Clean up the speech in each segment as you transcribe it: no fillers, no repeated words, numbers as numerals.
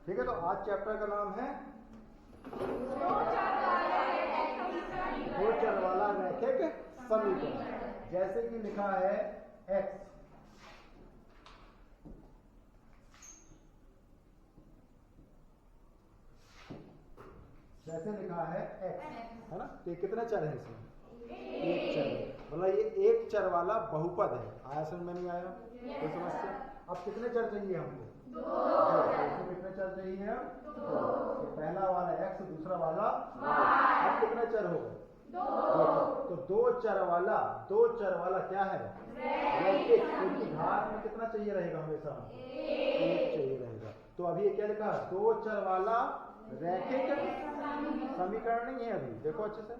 ठीक है, तो आज चैप्टर का नाम है दो चर वाला रैखिक समीकरण। जैसे कि लिखा है x, जैसे लिखा है x है ना, तो ये कितने चर है इसमें? एक चर है, मतलब ये एक चर वाला बहुपद है। आया समझ में? नहीं आया? कोई समस्या? अब कितने चर चाहिए हमको? दो। कितने चर चाहिए? दो। पहला वाला x, दूसरा वाला y। अब कितने चर हो गए? दो। तो दो चर वाला क्या है? रैखिक। क्योंकि घात में कितना चाहिए रहेगा? हमेशा एक चाहिए रहेगा। तो अभी ये क्या लिखा? दो चर वाला रैखिक समीकरण नहीं है। अभी देखो अच्छे से,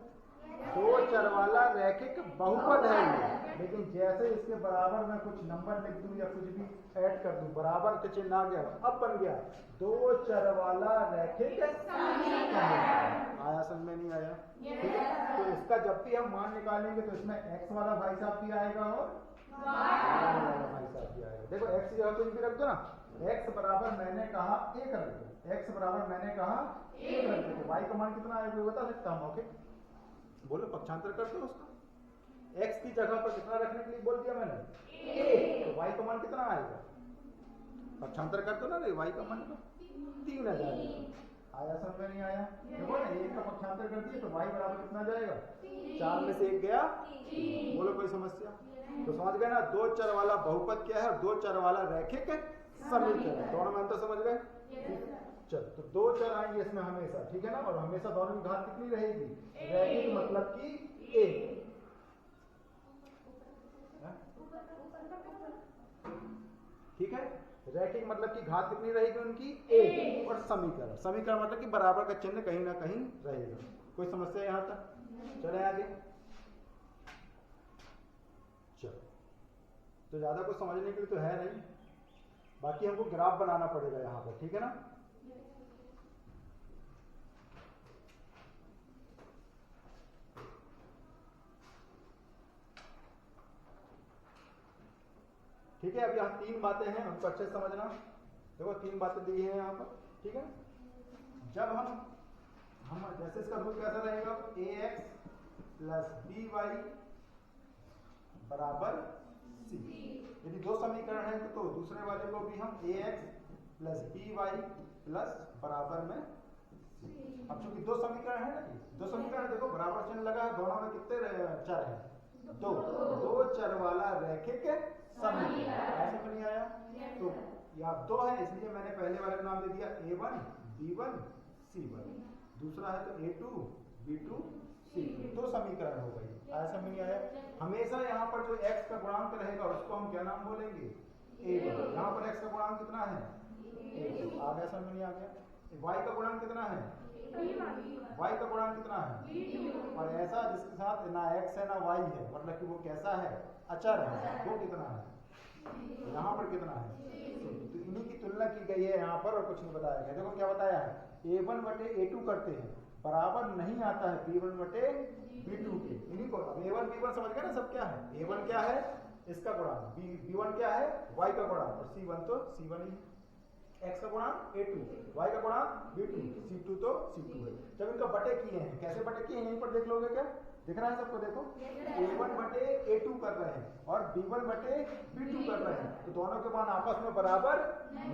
दो चर वाला रैखिक बहुपद है ये। लेकिन जैसे इसके बराबर में कुछ नंबर लिख दूं या कुछ भी ऐड कर दूं, बराबर के चिन्ह आ गया, अब बन गया दो चर वाला रैखिक समीकरण। आया समझ में? नहीं आया? ठीक है, तो इसका जब भी हम मान निकालेंगे तो इसमें x वाला भाई साहब भी आएगा और y वाला भाई साहब भी आएगा। देखो x की जगह कुछ भी रख दो ना, x बराबर मैंने कहा एक रख दो, x बराबर मैंने कहा एक रख दो, तो y का मान कितना आएगा बता सकता हूँ? ओके, बोलो, पक्षांतर कर दो उसका। x की जगह पर कितना रखने के लिए बोल दिया मैंने? एक। तो y का मान कितना आएगा? पक्षांतर कर दो ना, y का मान 3 आ जाएगा। आया समझ में? नहीं आया? देखो ना, एक का पक्षांतर कर दिए तो y बराबर कितना जाएगा? 4 में से 1 गया। बोलो, कोई समस्या? तो समझ गए ना, दो चर वाला बहुपद क्या है और दो चर वाला रैखिक समीकरण। दोनों में अंतर समझ गए? चल, तो दो चर आएंगे इसमें हमेशा, ठीक है ना, और हमेशा दोनों की घात कितनी रहेगी? रैखिक, मतलब कि एक। ठीक है, रैखिक मतलब कि घात कितनी रहेगी उनकी? एक। और समीकरण मतलब कि बराबर का चिन्ह कहीं ना कहीं रहेगा। कोई समस्या यहां तक? चले आगे। चलो, तो ज्यादा कुछ समझने के लिए तो है नहीं, बाकी हमको ग्राफ बनाना पड़ेगा यहां पर, ठीक है ना। ठीक है, अब यहाँ 3 बातें हैं, उनको अच्छे से समझना। देखो 3 बातें दी हैं यहाँ पर, ठीक है। जब हम जैसे इसका रूप कैसा रहेगा? ax प्लस by बराबर c। यदि दो समीकरण है तो दूसरे वाले को भी हम ax प्लस by प्लस बराबर में c। अब चूंकि दो समीकरण है ना, दो समीकरण देखो बराबर चिन्ह लगा है, दोनों में कितने चर हैं? दो चर वाला रैखिक समीकरण। ऐसे तो नहीं आया? तो यहाँ 2 है, इसलिए मैंने पहले वाले का नाम दे दिया a1 b1 c1। दूसरा है तो a2 b2 c2। 2 समीकरण हो गई। ऐसा नहीं आया? हमेशा यहाँ पर जो x का गुणांक रहेगा उसको हम क्या नाम बोलेंगे? a1। यहाँ पर x का गुणांक कितना है? a2। आ गया? समझ नहीं आ गया? y का गुणांक कितना है? y का गुणांक कितना है? और ऐसा जिसके साथ ना x है ना y है, मतलब कि वो कैसा है? अचर है। वो कितना है? यहाँ पर कितना है? तो इन्हीं की तुलना की गई है यहाँ पर, और कुछ नहीं बताया गया। देखो क्या बताया है? a1 बटे a2 करते हैं, बराबर नहीं आता है b1 बटे b2 के। इन्हीं को a1 b1 समझ गए ना सब? क्या है a1? क्या है? इसका गुणांक। b1 क्या है? y का गुणांक। और c1 तो c1 ही है। x का गुणांक a2, y का गुणांक b2, c2 तो c2 है। जब इनका बटे किए हैं, कैसे बटे किए हैं यहीं पर देख लोगे क्या? दिख रहा है सबको? देखो, a1 बटे a2 कर रहे हैं और b1 बटे b2 कर रहे हैं, तो दोनों के मान आपस में बराबर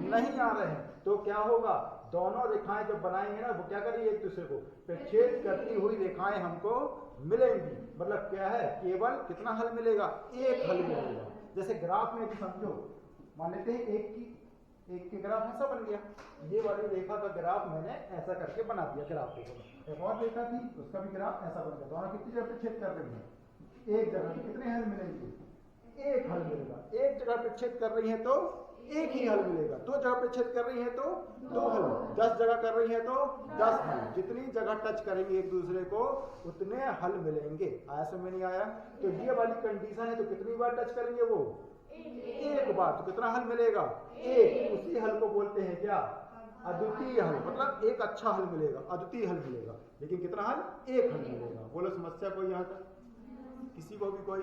नहीं आ रहे हैं। तो क्या होगा? दोनों रेखाएं जब बनाएंगे ना, वो क्या करेंगे? एक दूसरे को प्रच्छेद करती हुई रेखाएं हमको मिलेंगी। मतलब क्या है? केवल कितना हल मिलेगा? एक हल मिलेगा। जैसे ग्राफ में समझो, मान लेते हैं एक के ग्राफ ऐसा बन गया, ये वाली रेखा का ग्राफ मैंने ऐसा करके बना दिया। ग्राफ देखो, एक और रेखा थी, उसका भी ग्राफ ऐसा बन गया। दोनों कितनी जगह पे छेद कर रही है? एक जगह। कितने हल मिलेंगे? एक हल मिलेगा। एक जगह पे छेद कर रही है तो एक ही हल मिलेगा। 2 जगह पे छेद कर रही है तो 2 हल। 10 जगह कर रही है तो 10 हल। जितनी जगह टच करेंगे एक दूसरे को उतने हल मिलेंगे। आया समझ नहीं आया? तो ये वाली कंडीशन है, तो कितनी बार टच करेंगे वो? एक बार। तो कितना हल मिलेगा? एक। उसी हल को बोलते हैं क्या? अद्वितीय हल। मतलब एक अच्छा हल मिलेगा, अद्वितीय हल मिलेगा। लेकिन कितना हल? एक हल मिलेगा। बोलो, समस्या कोई यहाँ तक? किसी को भी कोई?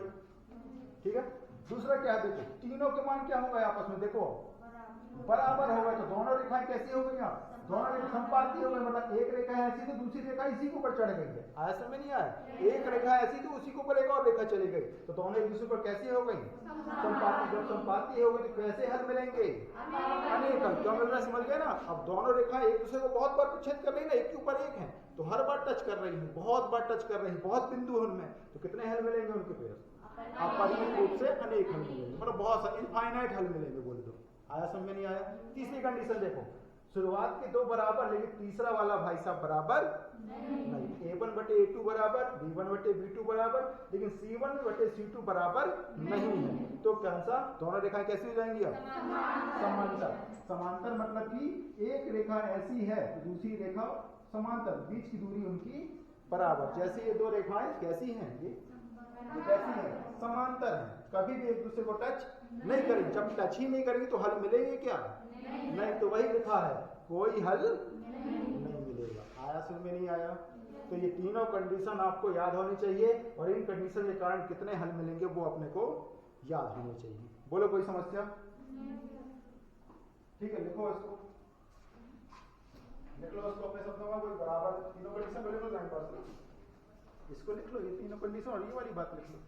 ठीक है। दूसरा क्या है? देखो, तीनों के मान क्या होंगे आपस में? देखो, बराबर होगा, तो दोनों रेखाएं रेखाएं कैसी हो गई? दोनों रेखा संपाती हो गई, मतलब एक रेखा है ऐसी तो दूसरी रेखा इसी के ऊपर चढ़ गई है। आया समझ में नहीं आया? एक रेखा ऐसी तो उसी के ऊपर एक और रेखा चली गई, तो दोनों एक दूसरे पर कैसी हो गई? संपाती। जब संपाती हो गई तो कैसे हल मिलेंगे? अनेक हल। क्यों मिल रहा है? समझ गए ना? अब दोनों रेखाएं एक दूसरे को बहुत बार छेद कर रही है ना, एक के ऊपर एक है, तो हर बार टच कर रही है, बहुत बार टच कर रही है, बहुत बिंदु है उनमें, तो कितने हल मिलेंगे उनके पेड़? अपरिमित रूप से अनेक हल मिलेंगे, मतलब बहुत सारे इनफाइनाइट हल मिलेंगे, बोल दो। आया समझ में नहीं आया? तीसरी कंडीशन देखो, शुरुआत के दो बराबर, लेकिन तीसरा वाला भाई साहब बराबर नहीं। A1 बटे A2 बराबर, B1 बटे B2 बराबर, लेकिन C1 बटे C2 बराबर नहीं है, तो कौन सा? दोनों रेखाएं कैसी हो जाएंगी? अब समांतर। समांतर मतलब कि एक रेखा ऐसी है तो दूसरी रेखा समांतर, बीच की दूरी उनकी बराबर। जैसे ये दो रेखाएं कैसी हैं? ये कैसी है? समांतर है, कभी भी एक दूसरे को टच नहीं करेंगे। जब टच ही नहीं करेंगे तो हल मिलेंगे क्या? नहीं। तो वही लिखा है, कोई हल नहीं मिलेगा। आया समझ में नहीं आया? तो ये तीनों कंडीशन आपको याद होनी चाहिए, और इन कंडीशन के कारण कितने हल मिलेंगे वो अपने को याद होने चाहिए। बोलो कोई समस्या? ठीक है, लिखो इसको, लिख लो इसको अपने शब्दों में, कोई बराबर तीनों कंडीशन लिख लो लाइन पास, इसको लिख लो, ये तीनों कंडीशन और ये वाली बात लिख लो।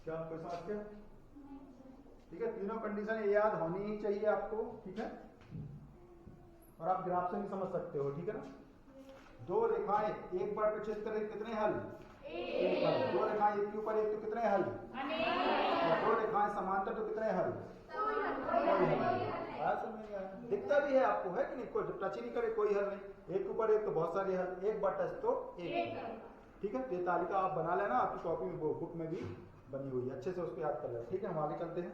क्या कोई समस्या? ठीक है, तीनों कंडीशन याद होनी ही चाहिए आपको, ठीक है। और आप ग्राफ से भी समझ सकते हो, ठीक है ना। दो रेखाएं एक बार प्रक्षेप करें, कितने हल? एक हल। दो रेखाएं एक के ऊपर एक तो कितने हल? और दो रेखाएं समांतर तो कितने हल? दिखता भी है आपको, है कि नहीं? कोई टच ही नहीं करे कोई हल नहीं, एक के ऊपर एक तो बहुत सारे हल, एक बार टच तो एक। ठीक है, ये तालिका आप बना लेना, आपकी कॉपी में बुक में भी बनी हुई है, अच्छे से उसको याद कर लेना। ठीक है, हम आगे चलते हैं।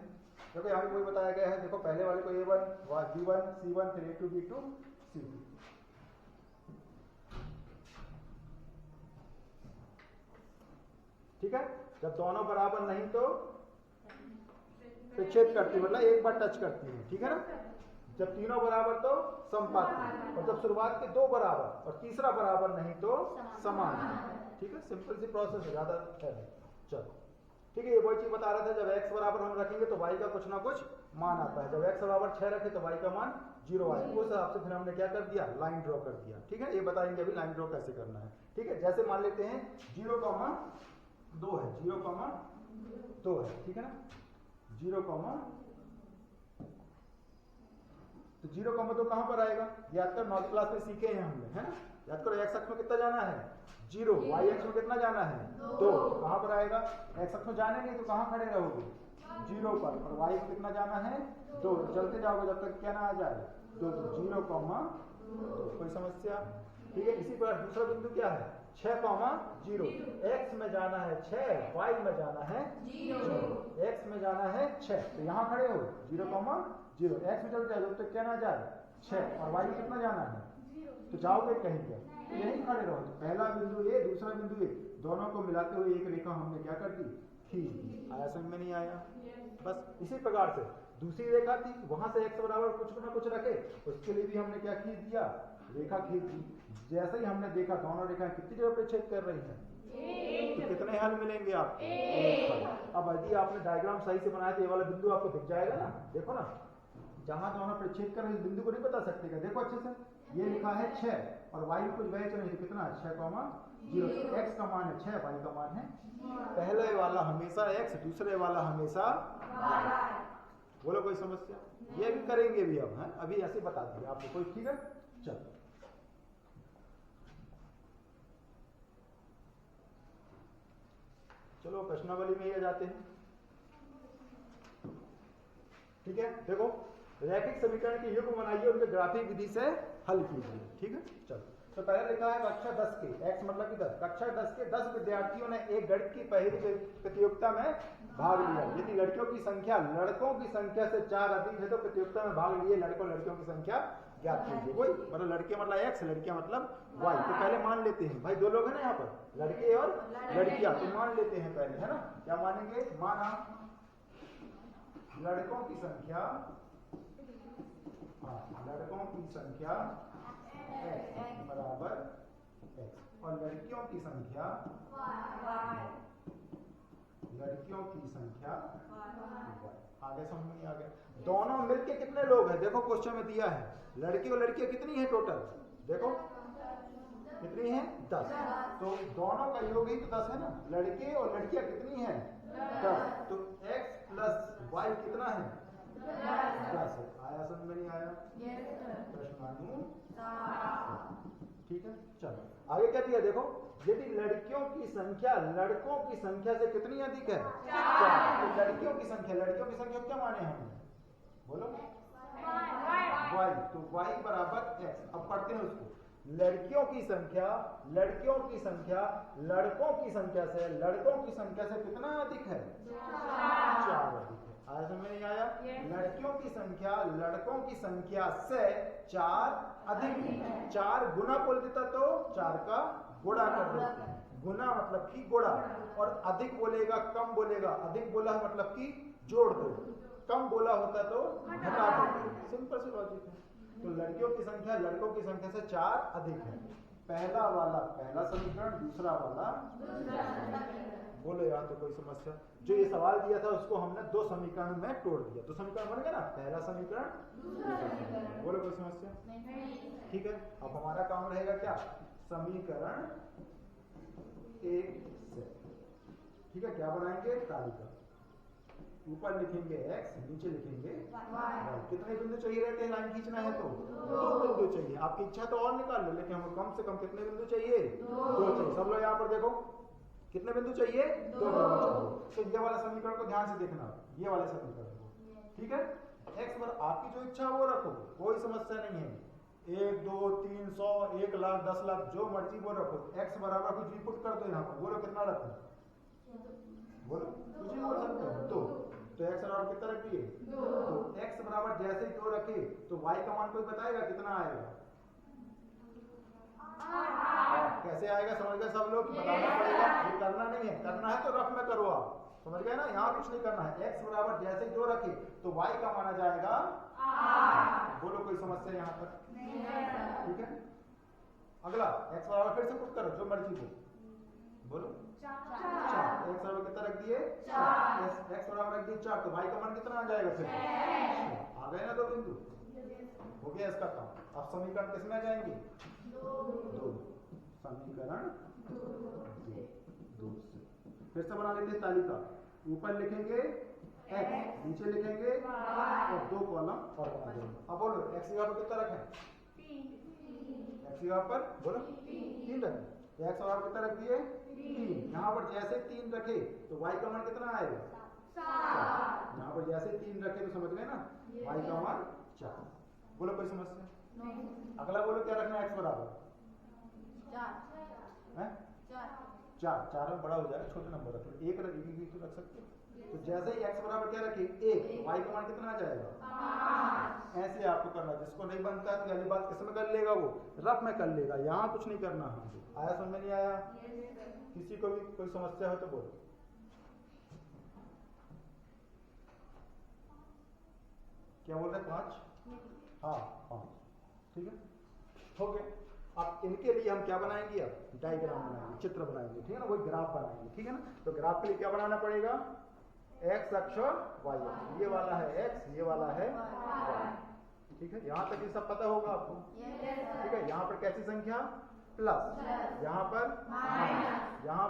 देखो यहाँ पे वही बताया गया है, देखो पहले वाले को A1 B1 C1 फिर A2 B2 C2। ठीक है, जब दोनों बराबर नहीं तो विच्छेद करती है, मतलब एक बार टच करती है, ठीक है ना। जब तीनों बराबर तो संपाती, और जब शुरुआत के दो बराबर और तीसरा बराबर नहीं तो समान। ठीक है, सिंपल सी प्रोसेस है, ज्यादा है। चलो ठीक है, ये वही चीज बता रहा था, जब x बराबर हम रखेंगे तो y का कुछ ना कुछ मान आता है। जब x बराबर 6 रखे तो y का मान 0 आएगा। उस हिसाब से फिर हमने क्या कर दिया? लाइन ड्रॉ कर दिया। ठीक है, ये बताएंगे अभी लाइन ड्रॉ कैसे करना है। ठीक है, जैसे मान लेते हैं 0,2 है, 0,2 है, ठीक है ना। 0, तो 0,2 कहां पर आएगा? याद कर, 9वीं क्लास में सीखे हैं हमने, है ना। याद करो, x अक्ष में कितना जाना है? 0, y अक्ष में कितना जाना है? 2। तो कहां पर आएगा? x अक्ष में जाने नहीं तो कहां खड़े रहोगे? 0 पर, और y को कितना जाना है? 2। तो चलते जाओगे जब तक क्या ना आ जाए? 2। तो 0,2। कोई समस्या? ठीक है, इसी पर दूसरा बिंदु क्या है? 6,0। x में जाना है 6, y में जाना है 0। x में जाना है 6, तो यहाँ खड़े हो 0,0। x में चलते जाओ जब तक क्या ना जाए? 6, और y में कितना जाना है? तो जाओगे कहीं क्या? तो यहीं खड़े रहो। तो पहला बिंदु ए, दूसरा बिंदु ए, दोनों को मिलाते हुए एक रेखा हमने क्या कर दी? खींच दी। आया समझ में नहीं आया? बस इसी प्रकार से दूसरी रेखा थी, वहां से x बराबर कुछ ना कुछ रखे, उसके लिए भी हमने क्या खींच दिया? रेखा खींच दी। जैसे ही हमने देखा दोनों रेखाएं कितनी जगह पे छेद कर रही हैं, तो कितने हल मिलेंगे आपको? एक हल। अब यदि आपने डायग्राम सही से बनाया तो ये वाला बिंदु आपको दिख जाएगा ना। देखो ना, जहां दोनों प्रक्षेप कर रहे बिंदु को नहीं बता सकते क्या? देखो अच्छे से, ये लिखा है 6 और y में कुछ गए तो नहीं, तो कितना है? 6,0। x का मान है 6, y का मान है, पहले वाला हमेशा x, दूसरे वाला हमेशा y। बोलो कोई समस्या? ये भी करेंगे भी अब, है अभी ऐसे बता दिया आपको, कोई ठीक है। चलो चलो प्रश्नावली में ही आ जाते हैं। ठीक है, देखो रैखिक समीकरण के युग्म बनाइए, उनके ग्राफिक विधि से हल कीजिए। ठीक है, चलो तो पहले लिखा है कक्षा 10 के, x मतलब कि 10, कक्षा 10 के 10 विद्यार्थियों ने एक गणित की पहली प्रतियोगिता में भाग लिया। यदि लड़कियों की संख्या लड़कों की संख्या से 4 अधिक है तो प्रतियोगिता में भाग लिए लड़कियों की संख्या ज्ञात कीजिए। वही मतलब लड़के मतलब x, लड़कियां मतलब y। तो पहले मान लेते हैं भाई, दो लोग हैं ना यहाँ पर, लड़के और लड़कियां, तो मान लेते हैं पहले, है ना। क्या मानेंगे? माना लड़कों की संख्या, लड़कों की संख्या x बराबर x और लड़कियों की संख्या y, लड़कियों की संख्या y। आगे समझ में नहीं आ गया? दोनों मिलके कितने लोग हैं? देखो क्वेश्चन में दिया है, लड़के और लड़कियां कितनी है टोटल? देखो कितनी है? 10। तो दोनों का योग ही तो 10 है ना। लड़के और लड़कियां कितनी है? 10। तो x प्लस y कितना है? 10 है। आया समझ में नहीं आया? प्रश्नानुसार। ठीक है, चलो आगे क्या दिया देखो, यदि लड़कियों की संख्या लड़कों की संख्या से कितनी अधिक है? 4। तो लड़कियों की संख्या क्या माने हमने? बोलो y। तो y बराबर x। अब पढ़ते हैं उसको। लड़कियों की संख्या लड़कों की संख्या से कितना अधिक है? 4 अधिक है। आया समझ में नहीं आया? लड़कियों की संख्या लड़कों की संख्या से 4 अधिक है। 4 गुना बोल देता तो 4 का गुणा कर देते हैं। गुना मतलब कि गुणा, और अधिक बोलेगा कम बोलेगा, अधिक बोला मतलब कि जोड़ दो, कम बोला होता तो घटा दो। सिंपल सी लॉजिक है। तो लड़कियों की संख्या लड़कों की संख्या से 4 अधिक है। पहला वाला पहला समीकरण, दूसरा वाला बोलो यार तो कोई समस्या? जो ये सवाल दिया था उसको हमने 2 समीकरण में तोड़ दिया। 2 समीकरण बन गया ना, पहला समीकरण दूसरा समीकरण। बोलो कोई समस्या? ठीक है, अब हमारा काम रहेगा क्या? समीकरण 1 से। ठीक है, क्या बनाएंगे? तालिका। ऊपर लिखेंगे x, नीचे लिखेंगे y। कितने बिंदु चाहिए रहते हैं लाइन खींचना है तो? 2 बिंदु चाहिए। आपकी इच्छा तो और निकाल लो, लेकिन हमें कम से कम कितने बिंदु चाहिए? 2 चाहिए। सब लोग यहाँ पर देखो कितने बिंदु चाहिए? 2 बिंदु चाहिए। तो ये वाला समीकरण को ध्यान से देखना, ये वाले समीकरण को। ठीक है, x पर आपकी जो इच्छा वो रखो, कोई समस्या नहीं है। 1, 2, 3, 100, 1 लाख, 10 लाख, जो मर्जी वो रखो। x बराबर कुछ भी पुट कर दो यहाँ पर। बोलो कितना रखो? बोलो कुछ भी बोल सकते हो। 2। तो x बराबर कितना रख दिए? 2। तो x बराबर जैसे ही 2 रखे तो y का मान कोई बताएगा कितना आएगा? 8। कैसे आएगा समझ गए सब लोग? बताना पड़ेगा, ये करना नहीं है, करना है तो रफ में करो आप, समझ गए ना। यहाँ कुछ नहीं करना है। x बराबर जैसे ही 2 रखे तो y का मान आ जाएगा 8। बोलो कोई समस्या यहाँ पर? ठीक है, अगला x बराबर फिर से पुट करो जो मर्जी को। बोलो 4। x बराबर कितना रख दिए? 4। x बराबर रख दिए 4, तो y का मान कितना आ जाएगा फिर? 6। आ गए ना 2 बिंदु? हो गया इसका काम। अब समीकरण किसमें जाएंगे? 2। समीकरण 2 से फिर से बना लेते हैं तालिका। ऊपर लिखेंगे x, नीचे लिखेंगे और 2 कॉलम और बना देंगे। अब बोलो x यहाँ पर कितना रखें? 3। x यहाँ पर बोलो 3 रखें। x बराबर कितना रख दिए? 3। यहाँ पर जैसे 3 रखे तो y का मान कितना आएगा? 7। यहाँ पर जैसे 3 रखे तो समझ गए ना, y का मान 4। बोलो कोई समस्या? अगला बोलो क्या रखना है? x बराबर 4। 4 में बड़ा हो जाएगा, छोटे नंबर रख लो। 1 रख सकते हो। तो जैसे ही x बराबर क्या रखे? 1, y का मान कितना आ जाएगा? 5। ऐसे आपको करना। जिसको नहीं बनता है तो अगली बात किस में कर लेगा? वो रफ में कर लेगा। यहाँ कुछ नहीं करना हमको। आया समझ में नहीं आया? किसी को भी कोई समस्या हो तो बोलो। क्या बोल रहे? 5? हाँ 5। ठीक है, हो गया। अब इनके लिए हम क्या बनाएंगे? अब डायग्राम बनाएंगे, चित्र बनाएंगे। ठीक है ना, वही ग्राफ बनाएंगे। ठीक है ना, तो ग्राफ के लिए क्या बनाना पड़ेगा? x अक्ष और y अक्ष। ये वाला है x, ये वाला है y। ठीक है, यहाँ तक ये सब पता होगा आपको? ठीक है, यहाँ पर कैसी संख्या? प्लस, यहाँ पर माइनस, यहाँ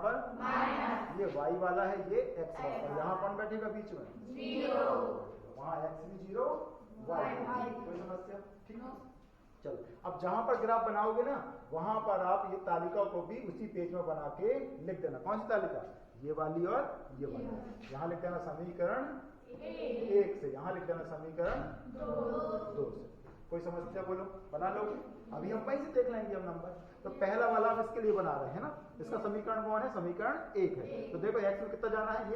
पर ये y वाला है, ये x वाला, और यहाँ कौन बैठेगा बीच में? 0। वहाँ x भी 0, y। कोई समस्या? ठीक है। चलो, अब जहां पर ग्राफ बनाओगे ना, वहां पर आप ये तालिका को भी उसी पेज में बना के लिख देना। कौन सी तालिका? ये वाली और ये वाली। यहाँ लिख देना समीकरण 1 से, यहाँ लिख देना समीकरण 2 से। कोई समस्या बोलो, बना लोगे? अभी हम वहीं से देख लेंगे हम नंबर। तो पहला वाला आप इसके लिए बना रहे हैं ना, इसका समीकरण कौन है? समीकरण 1 है। तो देखो x में कितना जाना है, ये